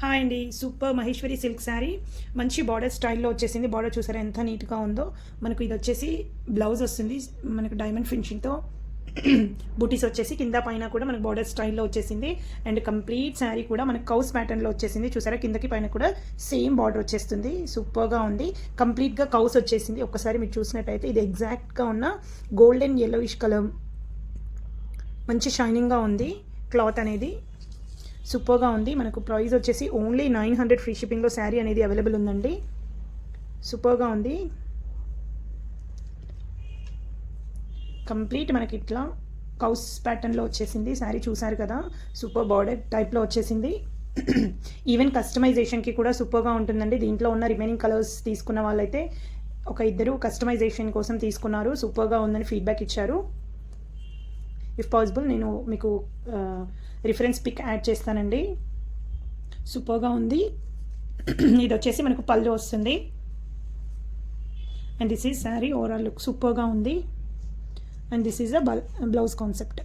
Hi అండి, super Maheshwari silk sari మంచి border స్టైల్లో వచ్చేసింది. బార్డర్ చూసారా ఎంత నీట్గా ఉందో. మనకు ఇది వచ్చేసి బ్లౌజ్ వస్తుంది, మనకు డైమండ్ ఫినిషింగ్తో బూటీస్ వచ్చేసి కింద పైన కూడా మనకు బార్డర్ స్టైల్లో వచ్చేసింది. అండ్ కంప్లీట్ శారీ కూడా మనకు కౌస్ ప్యాటర్న్లో వచ్చేసింది. చూసారా కిందకి పైన కూడా సేమ్ బార్డర్ వచ్చేస్తుంది. సూపర్గా ఉంది, కంప్లీట్గా కౌస్ వచ్చేసింది. ఒక్కసారి మీరు చూసినట్టయితే ఇది ఎగ్జాక్ట్గా ఉన్న గోల్డెన్ yellowish కలర్, మంచి షైనింగ్గా ఉంది క్లాత్ అనేది. సూపర్గా ఉంది. మనకు ప్రైస్ వచ్చేసి ఓన్లీ 900 ఫ్రీ షిప్పింగ్లో శారీ అనేది అవైలబుల్ ఉందండి. సూపర్గా ఉంది. కంప్లీట్ మనకి ఇట్లా కౌస్ ప్యాటర్న్లో వచ్చేసింది శారీ. చూసారు కదా, సూపర్ బార్డర్ టైప్లో వచ్చేసింది. ఈవెన్ కస్టమైజేషన్కి కూడా సూపర్గా ఉంటుందండి. దీంట్లో ఉన్న రిమైనింగ్ కలర్స్ తీసుకున్న వాళ్ళైతే ఒక ఇద్దరు కస్టమైజేషన్ కోసం తీసుకున్నారు, సూపర్గా ఉందని ఫీడ్బ్యాక్ ఇచ్చారు. ఇఫ్ పాసిబుల్ నేను మీకు రిఫరెన్స్ పిక్ యాడ్ చేస్తానండి. సూపర్గా ఉంది. ఇది వచ్చేసి మనకు పళ్ళు వస్తుంది. And this is sari overall look. సూపర్గా ఉంది. And this is a blouse concept.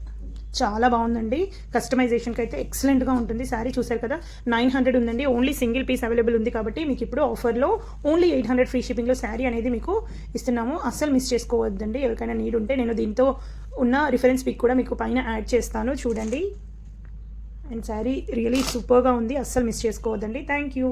చాలా బాగుందండి. కస్టమైజేషన్కి అయితే ఎక్సలెంట్గా ఉంటుంది. శారీ చూసారు కదా, 900 ఉందండి. ఓన్లీ సింగిల్ పీస్ అవైలబుల్ ఉంది కాబట్టి మీకు ఇప్పుడు ఆఫర్లో ఓన్లీ 800 ఫ్రీ షిప్పింగ్లో శారీ అనేది మీకు ఇస్తున్నాము. అస్సలు మిస్ చేసుకోవద్దండి. ఎవరికైనా నీడ్ ఉంటే నేను దీంతో ఉన్న రిఫరెన్స్ పిక్ కూడా మీకు పైన యాడ్ చేస్తాను, చూడండి. అండ్ శారీ రియలీ సూపర్గా ఉంది, అస్సలు మిస్ చేసుకోవద్దండి. Thank you.